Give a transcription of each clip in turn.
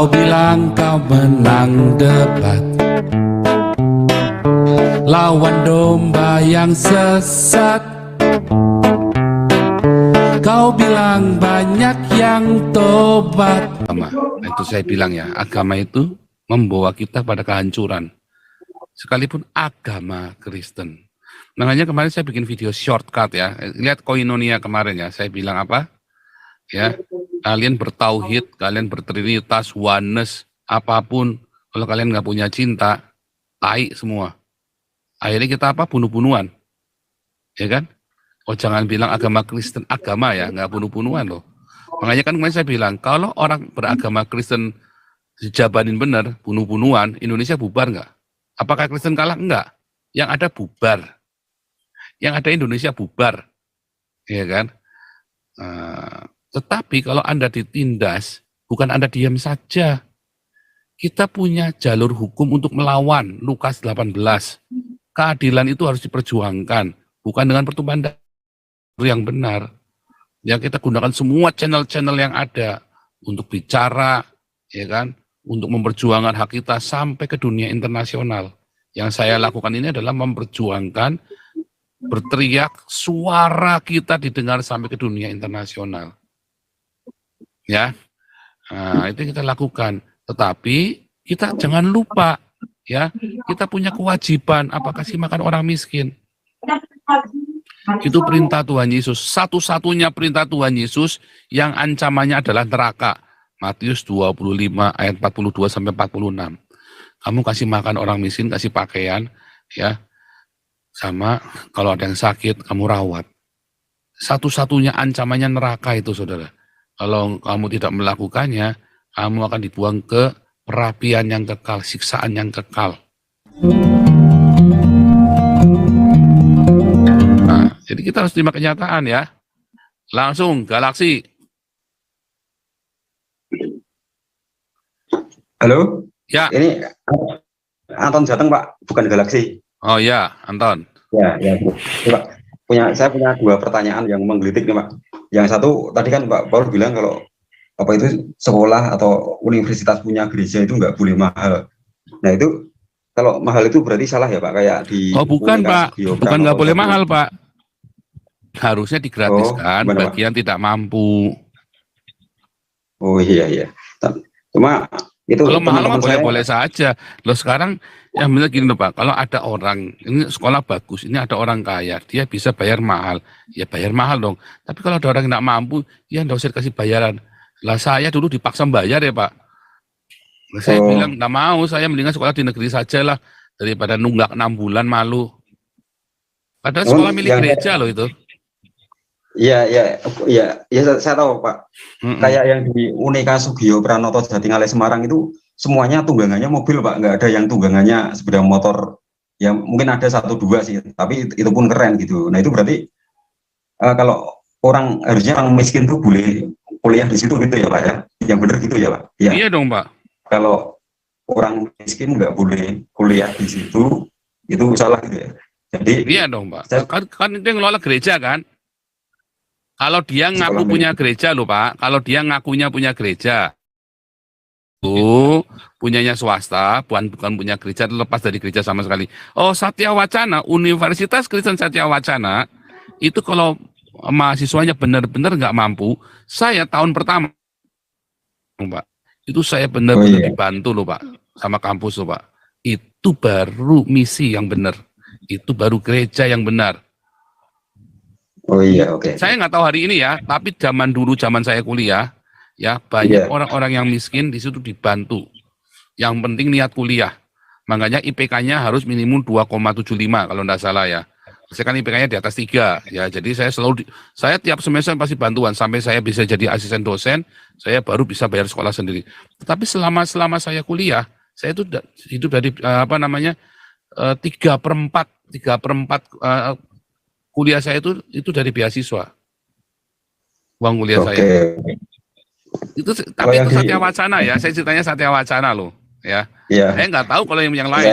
Kau bilang kau menang debat lawan domba yang sesat. Kau bilang banyak yang tobat. Itu saya bilang ya, agama itu membawa kita pada kehancuran. Sekalipun agama Kristen. Makanya kemarin saya bikin video shortcut ya. Lihat Koinonia kemarin ya. Saya bilang apa? Ya, kalian bertauhid, kalian bertrinitas, oneness, apapun. Kalau kalian nggak punya cinta, tai semua. Akhirnya kita apa? Bunuh-bunuhan. Ya kan? Oh jangan bilang agama Kristen, agama ya, nggak bunuh-bunuhan loh. Makanya kan kemarin saya bilang, kalau orang beragama Kristen dijabanin benar, bunuh-bunuhan, Indonesia bubar nggak? Apakah Kristen kalah? Enggak. Yang ada bubar. Yang ada Indonesia bubar. Ya kan? Tetapi kalau Anda ditindas, bukan Anda diam saja. Kita punya jalur hukum untuk melawan, Lukas 18. Keadilan itu harus diperjuangkan, bukan dengan pertumpahan darah yang benar. Ya kita gunakan semua channel-channel yang ada untuk bicara, ya kan, untuk memperjuangkan hak kita sampai ke dunia internasional. Yang saya lakukan ini adalah memperjuangkan, berteriak, suara kita didengar sampai ke dunia internasional. Ya, nah, itu kita lakukan. Tetapi kita jangan lupa, ya, kita punya kewajiban apa kasih makan orang miskin. Itu perintah Tuhan Yesus. Satu-satunya perintah Tuhan Yesus yang ancamannya adalah neraka. Matius 25 ayat 42 sampai 46. Kamu kasih makan orang miskin, kasih pakaian, ya. Sama kalau ada yang sakit, kamu rawat. Satu-satunya ancamannya neraka itu, saudara. Kalau kamu tidak melakukannya, kamu akan dibuang ke perapian yang kekal, siksaan yang kekal. Jadi kita harus terima kenyataan ya. Langsung Galaksi. Halo? Ya. Ini Anton Jateng, Pak, bukan Galaksi. Oh ya, Anton. Ya. Pak. Saya punya dua pertanyaan yang menggelitik nih, Pak. Yang satu, tadi kan Pak Paul bilang kalau apa itu sekolah atau universitas punya gereja itu nggak boleh mahal. Nah itu kalau mahal itu berarti salah ya Pak, kayak di bukan Pak, bukan nggak boleh mahal Pak. Harusnya digratiskan bagi yang tidak mampu. Oh iya. Cuma itu kalau mahal mah boleh-boleh saja. Loh sekarang yang benar gini loh Pak, kalau ada orang ini sekolah bagus, ini ada orang kaya, dia bisa bayar mahal, ya bayar mahal dong. Tapi kalau ada orang yang tidak mampu, ya nggak usah dikasih bayaran. Lah saya dulu dipaksa bayar ya Pak. Saya bilang nggak mau, saya mendingan sekolah di negeri saja lah daripada nunggak 6 bulan malu. Padahal sekolah milik gereja loh itu. Iya, saya tahu Pak. Kayak yang di Unika Sugio Pranoto Jatingaleh Semarang itu semuanya tunggangannya mobil Pak, nggak ada yang tunggangannya sepeda motor. Ya mungkin ada 1-2 sih, tapi itu pun keren gitu. Nah itu berarti kalau harusnya orang miskin tuh boleh kuliah di situ gitu ya Pak ya? Yang benar gitu ya Pak? Ya. Iya dong Pak. Kalau orang miskin nggak boleh kuliah di situ, itu salah gitu ya. Jadi iya dong Pak. Kan itu yang ngelola gereja kan? Kalau dia ngaku punya gereja loh Pak, kalau dia ngakunya punya gereja, punyanya swasta, bukan punya gereja, lepas dari gereja sama sekali. Oh Satya Wacana, Universitas Kristen Satya Wacana, itu kalau mahasiswanya benar-benar nggak mampu, saya tahun pertama, Pak, itu saya benar-benar dibantu loh Pak, sama kampus loh Pak. Itu baru misi yang benar, itu baru gereja yang benar. Oh iya, oke. Saya nggak tahu hari ini ya, tapi zaman dulu, zaman saya kuliah, ya banyak orang-orang yang miskin di situ dibantu. Yang penting niat kuliah. Makanya IPK-nya harus minimum 2,75 kalau nggak salah ya. Saya kan IPK-nya di atas 3 ya. Jadi saya tiap semester pasti bantuan sampai saya bisa jadi asisten dosen, saya baru bisa bayar sekolah sendiri. Tetapi selama saya kuliah, saya itu hidup dari 3/4 kuliah saya itu dari beasiswa. Uang kuliah saya. Itu tapi itu Satya Wacana ya, saya ceritanya Satya Wacana loh, ya. Iya. Saya nggak tahu kalau yang lain.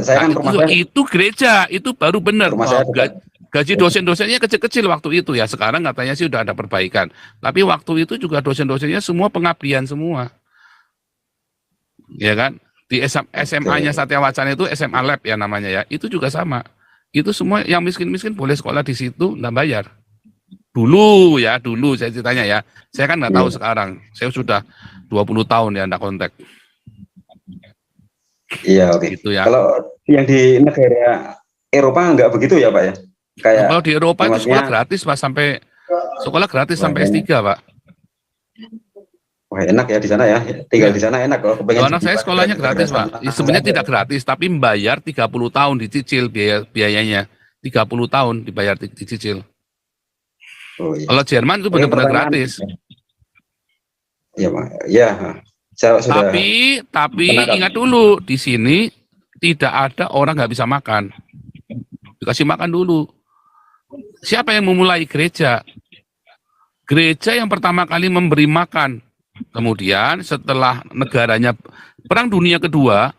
Saya kan itu gereja, itu baru benar. Gaji dosen-dosennya kecil-kecil waktu itu ya. Sekarang katanya sih udah ada perbaikan. Tapi waktu itu juga dosen-dosennya semua pengabdian semua. Ya kan? Di SMA-nya Satya Wacana itu SMA Lab ya namanya ya. Itu juga sama. Itu semua yang miskin-miskin boleh sekolah di situ, nggak bayar. Dulu saya ceritanya ya. Saya kan nggak tahu sekarang. Saya sudah 20 tahun ya nggak kontak. Iya, oke. Gitu ya. Kalau yang di negara Eropa nggak begitu ya Pak ya? Kayak kalau di Eropa itu maksudnya, sekolah gratis Pak, sekolah gratis sampai S3 Pak. wah enak ya di sana ya, tinggal di sana enak. Kalau kepengen anak saya sekolahnya gratis Pak. Sebenarnya tidak gratis, tapi membayar 30 tahun dicicil biayanya. 30 tahun dibayar dicicil. Oh, iya. Kalau Jerman itu benar-benar gratis. Iya Pak. Ya. Tapi ingat dulu, di sini tidak ada orang nggak bisa makan. Dikasih makan dulu. Siapa yang memulai? Gereja. Gereja yang pertama kali memberi makan. Kemudian setelah negaranya Perang Dunia Kedua,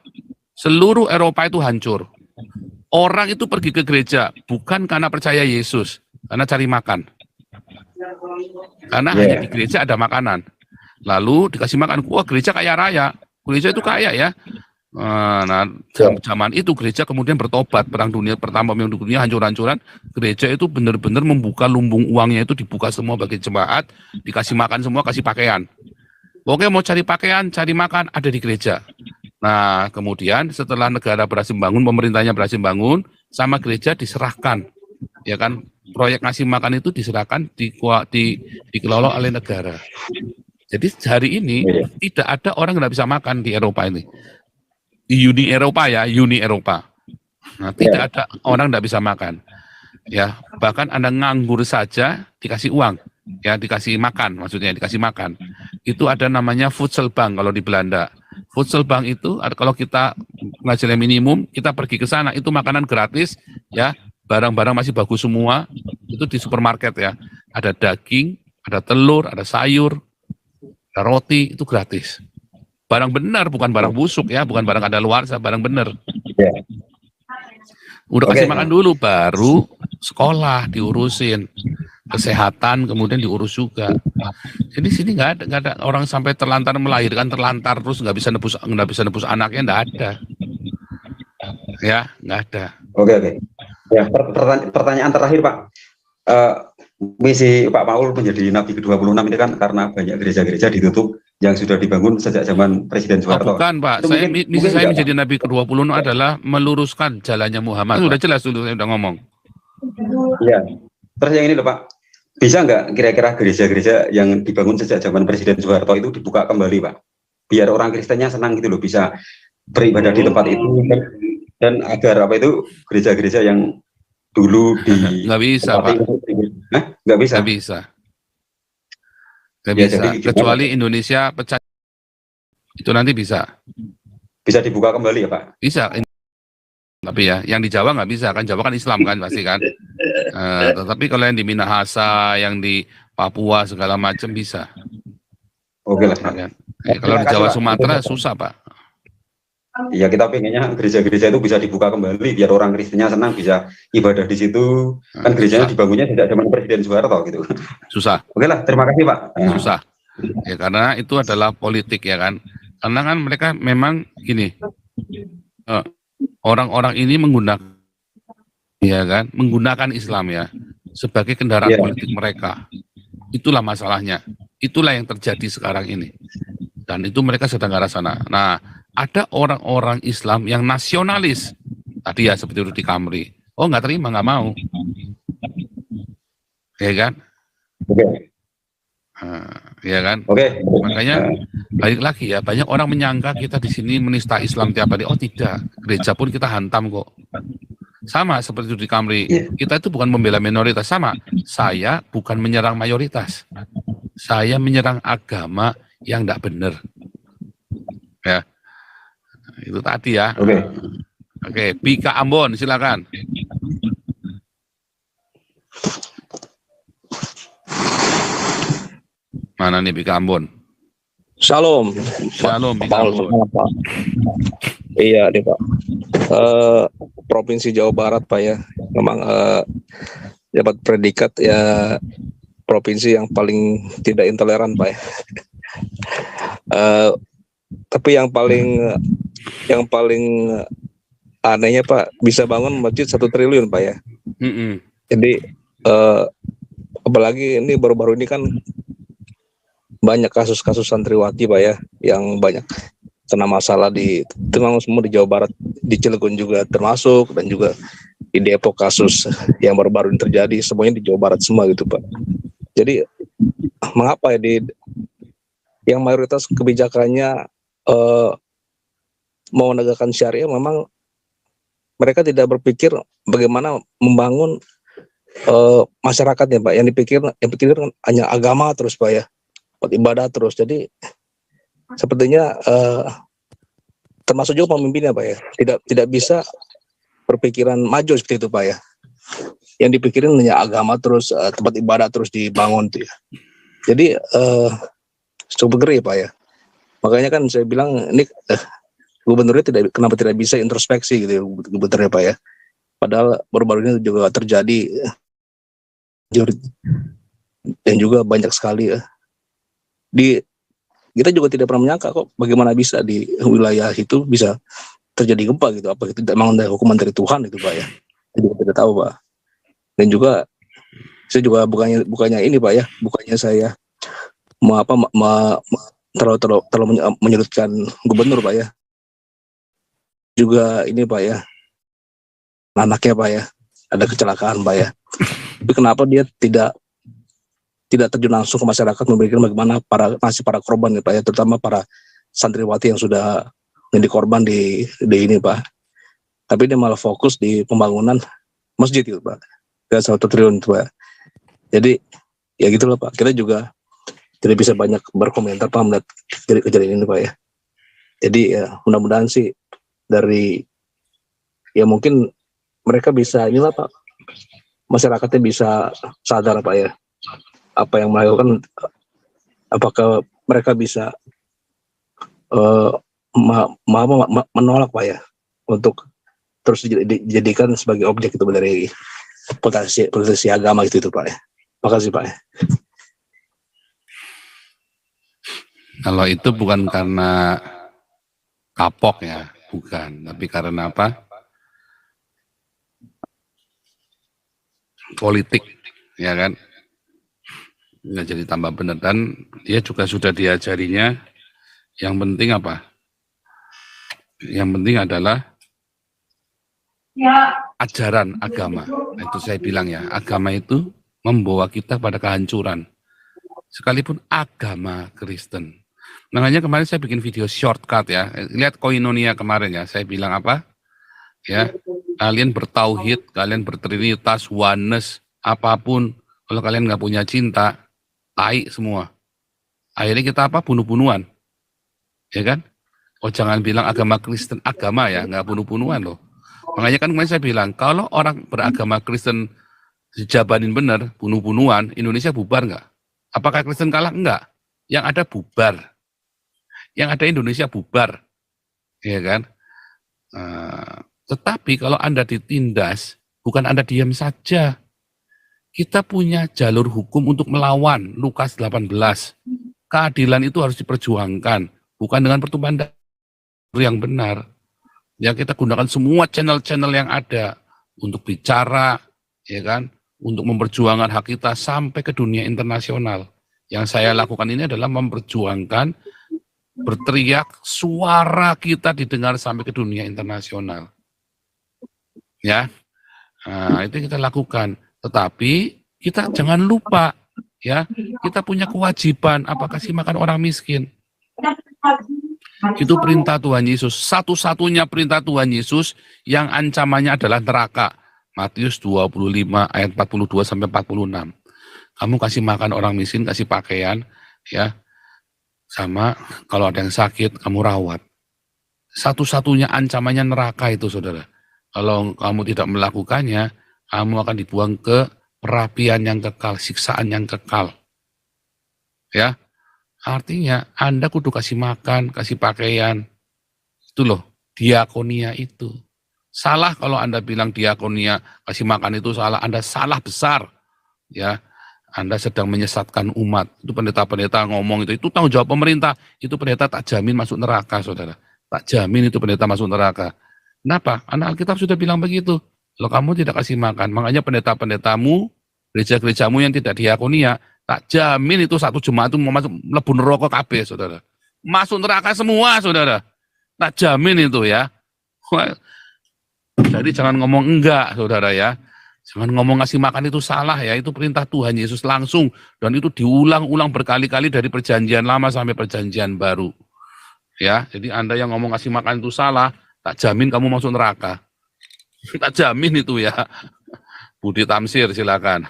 seluruh Eropa itu hancur. Orang itu pergi ke gereja bukan karena percaya Yesus, karena cari makan. Karena hanya di gereja ada makanan. Lalu dikasih makan. Wah, gereja kaya raya. Gereja itu kaya ya. Nah, zaman itu gereja kemudian bertobat. Perang Dunia Pertama, Perang Dunia hancur-hancuran. Gereja itu benar-benar membuka lumbung uangnya itu, dibuka semua bagi jemaat, dikasih makan semua, kasih pakaian. Oke, mau cari pakaian, cari makan, ada di gereja. Nah, kemudian setelah negara berhasil bangun, pemerintahnya berhasil bangun, sama gereja diserahkan. Ya kan, proyek ngasih makan itu diserahkan, dikelola oleh negara. Jadi hari ini tidak ada orang yang tidak bisa makan di Eropa ini. Di Uni Eropa ya, Uni Eropa. Nah, tidak ada orang tidak bisa makan. Ya, bahkan Anda nganggur saja dikasih uang. Ya, dikasih makan, maksudnya dikasih makan. Itu ada namanya Voedselbank kalau di Belanda. Voedselbank itu kalau kita penghasilan minimum, kita pergi ke sana, itu makanan gratis, ya, barang-barang masih bagus semua, itu di supermarket ya. Ada daging, ada telur, ada sayur, ada roti, itu gratis. Barang benar, bukan barang busuk ya, bukan barang kadaluarsa, barang benar. Udah kasih makan dulu, baru sekolah diurusin. Kesehatan kemudian diurus juga. Jadi sini nggak ada orang sampai terlantar melahirkan, terlantar terus nggak bisa nebus anaknya, nggak ada. Ya, nggak ada. Oke. Ya, pertanyaan terakhir Pak. Misi Pak Paul menjadi Nabi ke-26 ini kan karena banyak gereja-gereja ditutup yang sudah dibangun sejak zaman Presiden Soeharto. Bukan Pak, misi saya menjadi Nabi ke-26 adalah meluruskan jalannya Muhammad. Sudah jelas dulu saya udah ngomong. Iya. Terus yang ini loh Pak, bisa nggak kira-kira gereja-gereja yang dibangun sejak zaman Presiden Soeharto itu dibuka kembali Pak? Biar orang Kristennya senang gitu loh, bisa beribadah di tempat itu, dan agar apa itu gereja-gereja yang dulu di nggak bisa Pak. Nggak bisa. Nggak bisa. Kecuali Indonesia pecah, itu nanti bisa. Bisa dibuka kembali ya Pak? Bisa. Tapi ya, yang di Jawa nggak bisa kan, Jawa kan Islam kan pasti kan. Tetapi kalau yang di Minahasa, yang di Papua segala macam bisa. Oke lah. Ya. Kalau di Jawa Sumatera susah Pak. Iya, kita pengennya gereja-gereja itu bisa dibuka kembali biar orang Kristennya senang bisa ibadah di situ. Kan gerejanya dibangunnya sejak zaman Presiden Soeharto gitu. Susah. Oke lah, terima kasih Pak. Susah. Ya karena itu adalah politik ya kan. Karena kan mereka memang gini. Orang-orang ini menggunakan Islam ya sebagai kendaraan politik mereka. Itulah masalahnya. Itulah yang terjadi sekarang ini. Dan itu mereka sedang ke arah sana. Nah, ada orang-orang Islam yang nasionalis. Tadi ya seperti Rudy Kamri. Oh, nggak terima, nggak mau. Ya kan? Ya kan? Makanya balik lagi ya, banyak orang menyangka kita di sini menista Islam tiap hari. Oh tidak, gereja pun kita hantam kok. Sama seperti Rudy Kamri, kita itu bukan membela minoritas. Sama, saya bukan menyerang mayoritas. Saya menyerang agama yang tidak benar. Ya, itu tadi ya. Oke, Bika Ambon, silakan. Mana nih Bika Ambon? Shalom. Shalom Bika Ambon. Iya nih Pak. Provinsi Jawa Barat Pak ya. Memang dapat predikat ya provinsi yang paling tidak intoleran Pak ya. Tapi yang paling anehnya Pak, bisa bangun masjid 1 triliun Pak ya. Jadi apalagi ini baru-baru ini kan banyak kasus-kasus santriwati Pak ya, yang banyak kena masalah di memang semua di Jawa Barat, di Cilegon juga termasuk, dan juga di Depok kasus yang baru-baru ini terjadi, semuanya di Jawa Barat semua gitu Pak. Jadi mengapa ya yang mayoritas kebijakannya mau menegakkan syariah, memang mereka tidak berpikir bagaimana membangun masyarakatnya Pak. Yang dipikirkan hanya agama terus Pak ya, ibadah terus. Jadi sepertinya termasuk juga pemimpinnya Pak ya, tidak bisa berpikiran maju seperti itu Pak ya. Yang dipikirin hanya agama terus, tempat ibadah terus dibangun tuh ya. Jadi cukup ngeri Pak ya. Makanya kan saya bilang ini gubernurnya kenapa tidak bisa introspeksi gitu ya, gubernurnya Pak ya. Padahal baru-baru ini juga terjadi dan juga banyak sekali ya. Kita juga tidak pernah menyangka kok bagaimana bisa di wilayah itu bisa terjadi gempa gitu. Apa itu tidak memang dari hukuman dari Tuhan itu Pak ya. Saya juga tidak tahu Pak. Dan juga saya juga bukannya ini Pak ya, bukannya saya terlalu menyudutkan gubernur Pak ya. Juga ini Pak ya, anaknya Pak ya, ada kecelakaan Pak ya. Tapi kenapa dia tidak terjun langsung ke masyarakat, memberikan bagaimana nasib para korban ya Pak ya, terutama para santriwati yang sudah menjadi korban di ini Pak. Tapi dia malah fokus di pembangunan masjid itu Pak, ke 1 triliun itu Pak. Jadi ya gitulah Pak, kita juga tidak bisa banyak berkomentar Pak melihat kejadian ini Pak ya. Jadi ya mudah-mudahan sih dari ya mungkin mereka bisa inilah Pak, masyarakatnya bisa sadar Pak ya, apa yang melakukan, apakah mereka bisa menolak Pak ya, untuk terus dijadikan sebagai objek itu dari politisi agama gitu Pak ya. Makasih Pak ya. Kalau itu bukan karena kapok ya, bukan, tapi karena apa? Politik, ya kan? Nggak jadi tambah benar, dan dia juga sudah diajarinya. Yang penting apa? Yang penting adalah ajaran agama. Itu saya bilang ya, agama itu membawa kita pada kehancuran. Sekalipun agama Kristen. Makanya kemarin saya bikin video shortcut ya. Lihat Koinonia kemarin ya. Saya bilang apa? Ya, kalian bertauhid, kalian bertrinitas, oneness, apapun. Kalau kalian nggak punya cinta, tai semua. Akhirnya kita apa? Bunuh-bunuhan. Ya kan? Oh jangan bilang agama Kristen, agama ya, nggak bunuh-bunuhan loh. Makanya kan kemarin saya bilang, kalau orang beragama Kristen dijabanin benar, bunuh-bunuhan, Indonesia bubar nggak? Apakah Kristen kalah? Enggak. Yang ada bubar. Yang ada Indonesia bubar. Ya kan? Tetapi kalau Anda ditindas, bukan Anda diam saja. Kita punya jalur hukum untuk melawan. Lukas 18. Keadilan itu harus diperjuangkan. Bukan dengan pertumpahan darah yang benar. Ya kita gunakan semua channel-channel yang ada untuk bicara, ya kan? Untuk memperjuangkan hak kita sampai ke dunia internasional. Yang saya lakukan ini adalah memperjuangkan, berteriak, suara kita didengar sampai ke dunia internasional. Ya, itu kita lakukan. Tetapi kita jangan lupa, ya, kita punya kewajiban. Apa kasih makan orang miskin? Itu perintah Tuhan Yesus. Satu-satunya perintah Tuhan Yesus yang ancamannya adalah neraka. Matius 25 ayat 42 sampai 46. Kamu kasih makan orang miskin, kasih pakaian, ya. Sama kalau ada yang sakit, kamu rawat. Satu-satunya ancamannya neraka itu, saudara. Kalau kamu tidak melakukannya, kamu akan dibuang ke perapian yang kekal, siksaan yang kekal. Ya, artinya Anda kudu kasih makan, kasih pakaian. Itu loh, diakonia itu. Salah kalau Anda bilang diakonia, kasih makan itu salah, Anda salah besar. Ya, Anda sedang menyesatkan umat. Itu pendeta-pendeta ngomong itu tanggung jawab pemerintah. Itu pendeta tak jamin masuk neraka, saudara. Tak jamin itu pendeta masuk neraka. Kenapa? Karena Alkitab sudah bilang begitu. Kalau kamu tidak kasih makan, makanya pendeta-pendetamu, gereja-gerejamu yang tidak diakonia, tak jamin itu satu jemaat itu mau masuk mlebu neraka kabeh, saudara. Masuk neraka semua, saudara. Tak jamin itu ya. Jadi jangan ngomong enggak, saudara ya. Jangan ngomong ngasih makan itu salah ya. Itu perintah Tuhan Yesus langsung. Dan itu diulang-ulang berkali-kali dari perjanjian lama sampai perjanjian baru. Ya, jadi Anda yang ngomong ngasih makan itu salah, tak jamin kamu masuk neraka. Tak jamin itu ya. Budi Tamsir silakan.